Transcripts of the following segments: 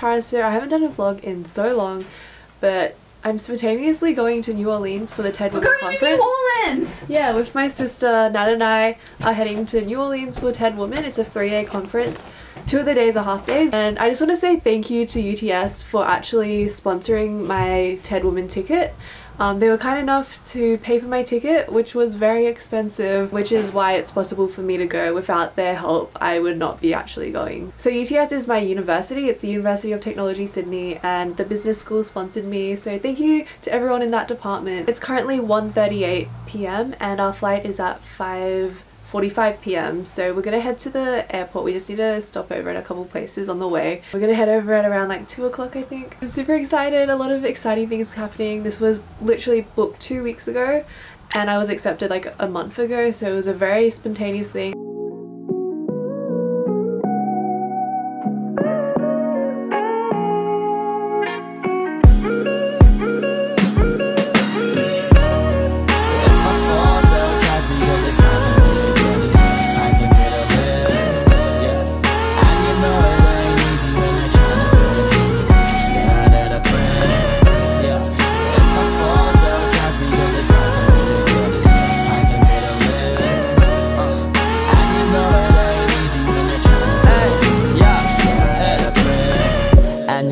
Tara. So I haven't done a vlog in so long, but I'm spontaneously going to New Orleans for the TEDwomen conference. We're going to New Orleans! Yeah, with my sister Nat and I are heading to New Orleans for TEDwomen. It's a 3-day conference. 2 of the days are half days, and I just want to say thank you to UTS for actually sponsoring my TEDwomen ticket. They were kind enough to pay for my ticket, which was very expensive, which is why it's possible for me to go. Without their help, I would not be actually going. So UTS is my university. It's the University of Technology Sydney, and the business school sponsored me. So thank you to everyone in that department. It's currently 1:38 p.m. and our flight is at 5:45 p.m. so we're gonna head to the airport. We just need to stop over at a couple places on the way. We're gonna head over at around like 2 o'clock, I think. I'm super excited. A lot of exciting things happening. This was literally booked 2 weeks ago and I was accepted like a month ago, so it was a very spontaneous thing.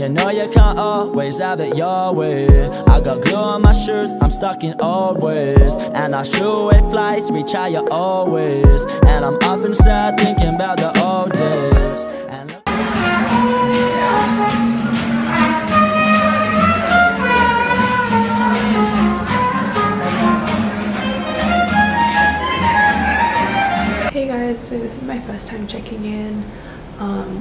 You know you can't always have it your way. I got glue on my shoes, I'm stuck in old ways, and I shoot away flights, reach out you always. And I'm often sad thinking about the old days. And hey guys, so this is my first time checking in.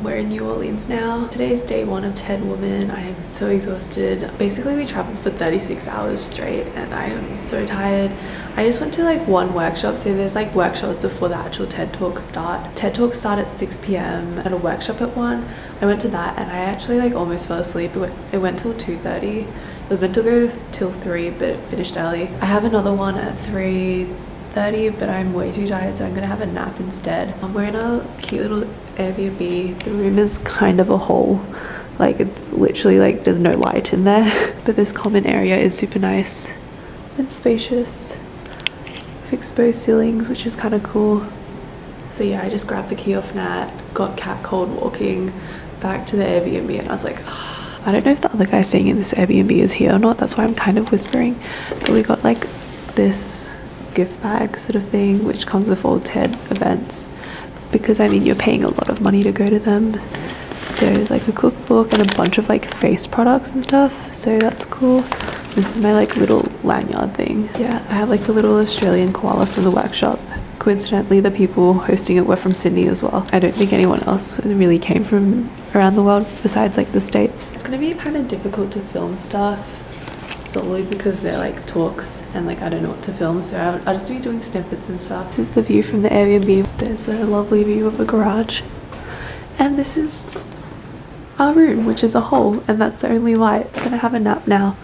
We're in New Orleans now. Today's day 1 of TEDwomen. I am so exhausted. Basically we traveled for 36 hours straight and I am so tired. I just went to like one workshop, so there's like workshops before the actual TED Talks start. TED Talks start at 6 p.m. and a workshop at 1. I went to that and I actually like almost fell asleep. It went till 2:30. It was meant to go till 3 but it finished early. I have another one at 3:30 but I'm way too tired, so I'm gonna have a nap instead. We're in a cute little Airbnb. The room is kind of a hole, like it's literally like there's no light in there, but this common area is super nice and spacious with exposed ceilings, which is kind of cool. So yeah, I just grabbed the key off Nat, got cat cold walking back to the Airbnb, and I was like, oh, I don't know if the other guy staying in this Airbnb is here or not. That's why I'm kind of whispering. But we got like this gift bag sort of thing which comes with all TED events, because I mean you're paying a lot of money to go to them. So there's like a cookbook and a bunch of like face products and stuff, so that's cool. This is my like little lanyard thing. Yeah, I have like the little Australian koala from the workshop. Coincidentally the people hosting it were from Sydney as well. I don't think anyone else really came from around the world besides like the States. It's gonna be kind of difficult to film stuff solely because they're like talks and like I don't know what to film, so I'll just be doing snippets and stuff. This is the view from the Airbnb. There's a lovely view of a garage, and this is our room, which is a hole, and that's the only light. I'm gonna have a nap now.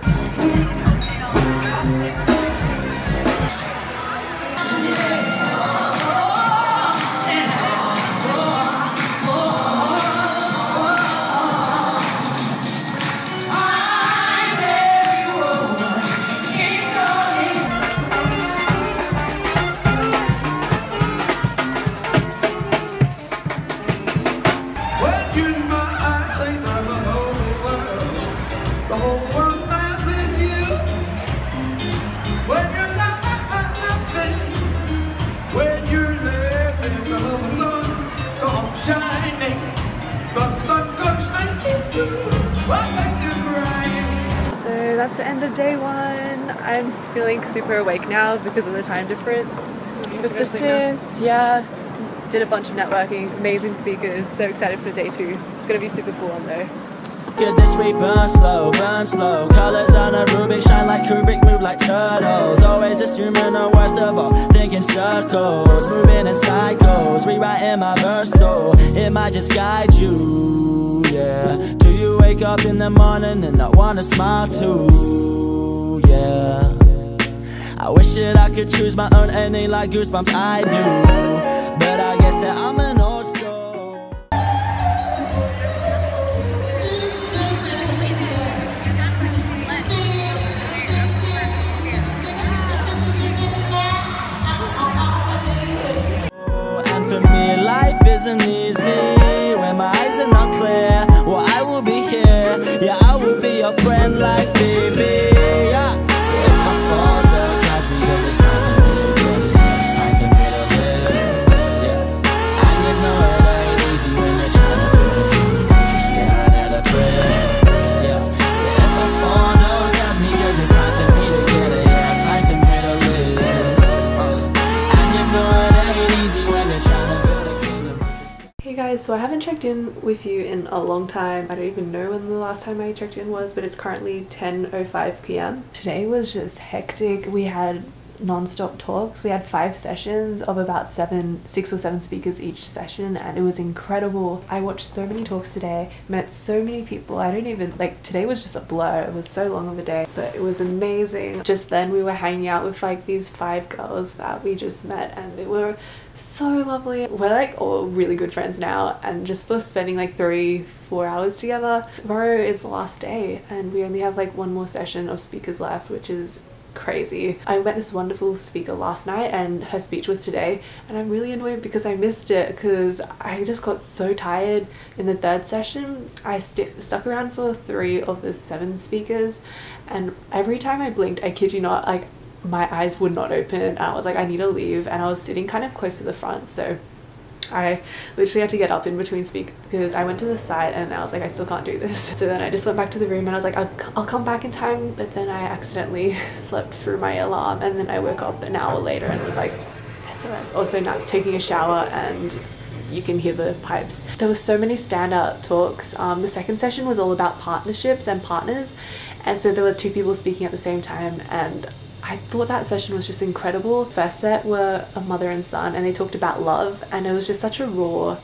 That's the end of day 1. I'm feeling super awake now because of the time difference with the sis. Yeah, did a bunch of networking, amazing speakers, so excited for day 2. It's gonna be super full on though. Look at this, we burn slow, colors on a Rubik, shine like Kubrick, move like turtles. Always assuming the worst of all, thinking circles, moving in cycles, rewriting my verse so it might just guide you, yeah. Do you wake up in the morning and not wanna smile too, yeah. I wish that I could choose my own ending like Goosebumps I do, but I guess that I'm an old soul. guys, so I haven't checked in with you in a long time. I don't even know when the last time I checked in was, but it's currently 10:05 p.m. Today was just hectic. We had non-stop talks. We had 5 sessions of about 6 or 7 speakers each session, and it was incredible. I watched so many talks today, met so many people. I don't even, like, today was just a blur. It was so long of a day, but it was amazing. Just then we were hanging out with like these 5 girls that we just met, and they were so lovely. We're like all really good friends now, and just for spending like 3-4 hours together. Tomorrow is the last day and we only have like 1 more session of speakers left, which is crazy. I met this wonderful speaker last night and her speech was today, and I'm really annoyed because I missed it because I just got so tired in the 3rd session. I stuck around for 3 of the 7 speakers, and every time I blinked, I kid you not, like my eyes would not open, and I was like, I need to leave, and I was sitting kind of close to the front, so I literally had to get up in between because I went to the side and I was like, I still can't do this. So then I just went back to the room and I was like, I'll come back in time, but then I accidentally slept through my alarm, and then I woke up an hour later and was like, SOS. Also, Nat's taking a shower and you can hear the pipes. There were so many standout talks. The 2nd session was all about partnerships and partners, and so there were 2 people speaking at the same time, and I thought that session was just incredible. First set were a mother and son, and they talked about love, and it was just such a raw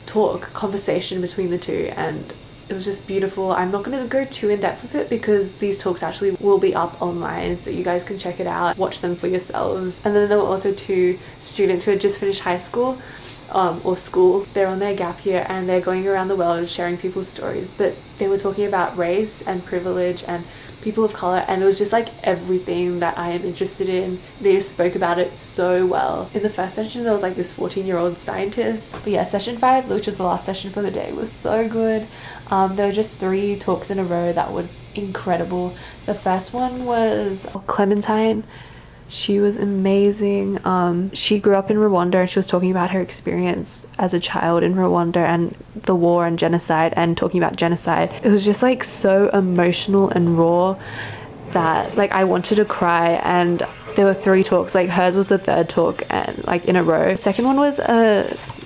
conversation between the 2, and it was just beautiful. I'm not going to go too in depth with it because these talks actually will be up online, so you guys can check it out, watch them for yourselves. And then there were also 2 students who had just finished high school or school. They're on their gap year and they're going around the world sharing people's stories, but they were talking about race and privilege and people of color, and it was just like everything that I am interested in. They just spoke about it so well. In the 1st session there was like this 14-year-old scientist, but yeah, session 5, which is the last session for the day, was so good. There were just 3 talks in a row that were incredible. The first one was Clementine. She was amazing. She grew up in Rwanda, and she was talking about her experience as a child in Rwanda and the war and genocide, and talking about genocide. It was just like so emotional and raw that like I wanted to cry. And there were 3 talks, like hers was the 3rd talk, and like in a row. The second one was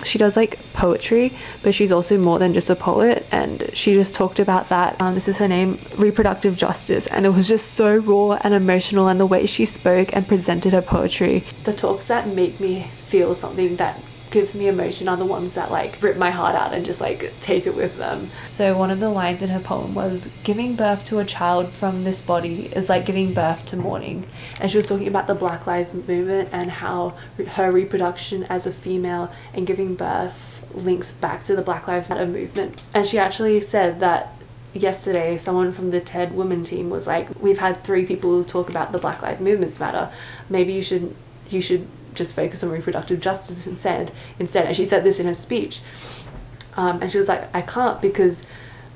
she does like poetry, but she's also more than just a poet, and she just talked about that. This is her name, reproductive justice, and it was just so raw and emotional, and the way she spoke and presented her poetry. The talks that make me feel something that gives me emotion are the ones that like rip my heart out and just like take it with them. So one of the lines in her poem was, giving birth to a child from this body is like giving birth to mourning. And she was talking about the Black Lives Movement and how her reproduction as a female and giving birth links back to the Black Lives Matter movement. And she actually said that yesterday someone from the TEDwomen team was like, we've had 3 people talk about the Black Lives Movements matter, maybe you should just focus on reproductive justice instead. And she said this in her speech, and she was like, I can't, because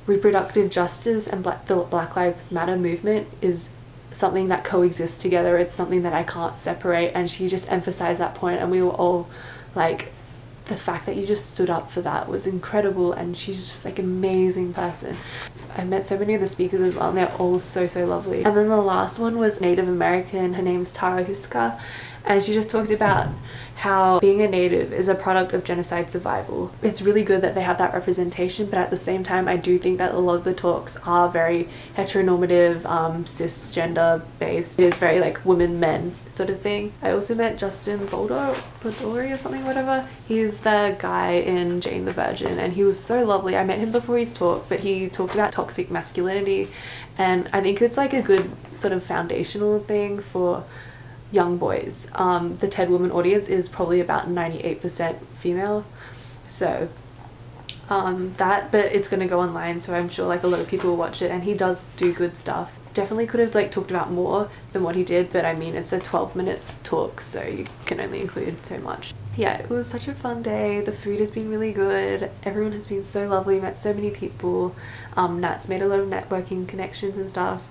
reproductive justice and the Black Lives Matter movement is something that coexists together. It's something that I can't separate. And she just emphasized that point, and we were all like, the fact that you just stood up for that was incredible. And she's just like an amazing person. I met so many of the speakers as well, and they're all so lovely. And then the last one was Native American. Her name's Tara Huska, and she just talked about how being a native is a product of genocide survival. It's really good that they have that representation, but at the same time I do think that a lot of the talks are very heteronormative, cisgender based. It is very like women men sort of thing. I also met Justin Baldori or something, whatever. He's the guy in Jane the Virgin, and he was so lovely. I met him before his talk, but he talked about toxic masculinity, and I think it's like a good sort of foundational thing for young boys. The TEDwomen audience is probably about 98% female, so but it's gonna go online, so I'm sure like a lot of people will watch it, and he does do good stuff. Definitely could have like talked about more than what he did, but I mean, it's a 12-minute talk, so you can only include so much. Yeah, it was such a fun day. The food has been really good. Everyone has been so lovely. Met so many people. Nat's made a lot of networking connections and stuff.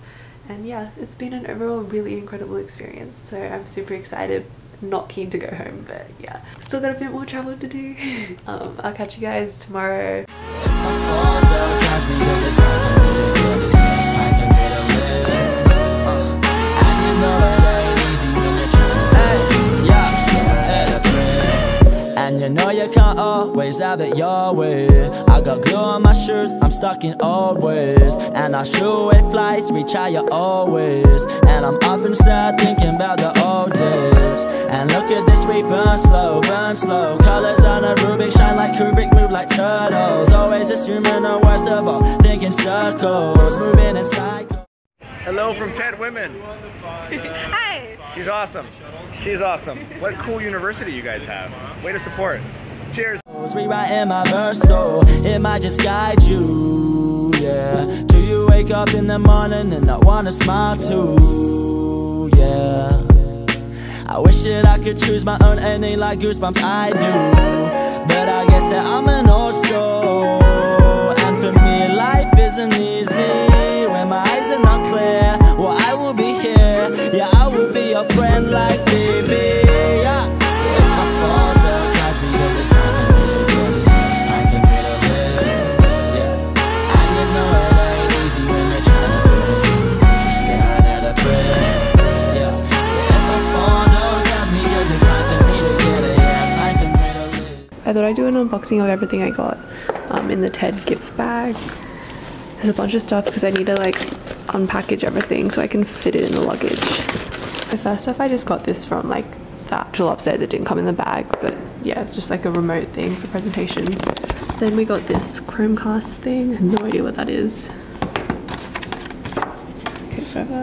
And yeah, it's been an overall really incredible experience, so I'm super excited. Not keen to go home, but yeah, still got a bit more travel to do. I'll catch you guys tomorrow. And you know you can't always have it your way. I got glue on my shoes, I'm stuck in old ways. And I shoot away flights, reach out you always. And I'm often sad thinking about the old days. And look at this, we burn slow, burn slow. Colors on a Rubik, shine like Kubrick, move like turtles. Always assuming the worst of all, thinking circles, moving in cycles. Hello from TEDwomen. Hi! She's awesome. She's awesome. What cool university you guys have. Way to support. Cheers. Rewriting my verse, so it might just guide you, yeah. Do you wake up in the morning and not wanna smile too, yeah. I wish that I could choose my own ending like Goosebumps I do. But I guess that I'm an old soul. And for me life isn't easy when my eyes are not clear. Well, I will be here, yeah, I will be your friend like Phoebe, yeah. So if I fall, don't catch me, cause it's time for me to go. It's time for me to live, yeah. And you know it ain't easy when you're trying to build a dream, just staring at a brick, yeah. So if I fall, don't catch me, cause it's time for me to get it, yeah. It's time for me to live. I thought I'd do an unboxing of everything I got in the TED gift bag. There's a bunch of stuff because I need to like unpackage everything so I can fit it in the luggage. The first stuff I just got this from like the actual upstairs. It didn't come in the bag, but yeah, it's just like a remote thing for presentations. Then we got this Chromecast thing. I have no idea what that is. Okay, whatever.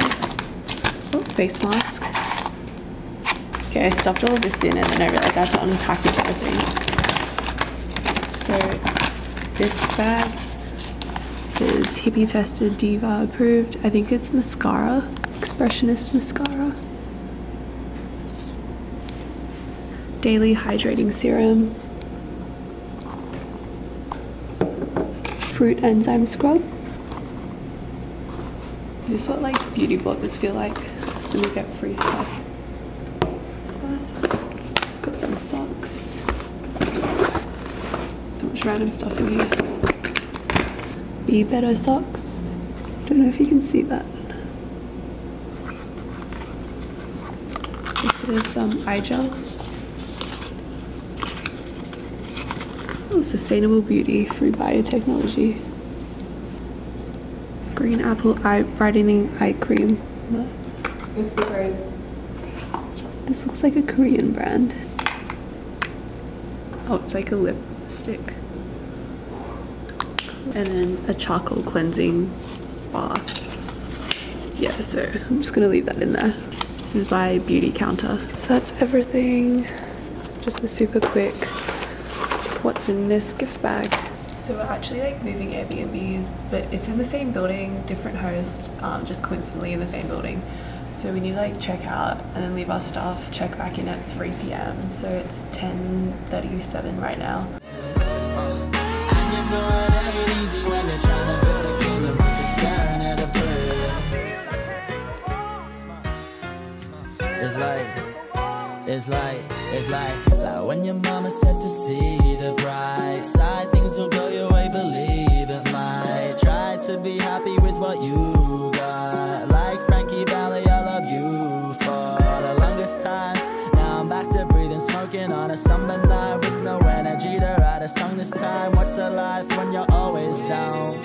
Oh, face mask. Okay, I stuffed all of this in and then I realized I had to unpackage everything. So this bag is hippie tested, diva approved. I think it's mascara, expressionist mascara. Daily hydrating serum. Fruit enzyme scrub. Is this what like beauty bloggers feel like when they get free stuff? Got some socks. So much random stuff in here. Be Better socks. Don't know if you can see that. This is some eye gel. Oh, sustainable beauty through biotechnology. Green apple eye brightening eye cream. What's the grade? This looks like a Korean brand. Oh, it's like a lipstick. And then a charcoal cleansing bar. Yeah, so I'm just gonna leave that in there. This is by Beauty Counter. So that's everything. Just a super quick what's in this gift bag. So we're actually like moving Airbnbs, but it's in the same building, different host, just coincidentally in the same building. So we need to like check out and then leave our stuff, check back in at 3 p.m. So it's 10:37 right now. It's like when your mama said to see the bright side, things will go your way, believe it might. Try to be happy with what you got, like Frankie Valley, I love you for the longest time. Now I'm back to breathing, smoking on a summer night with no energy to write a song this time. What's a life when you're always down?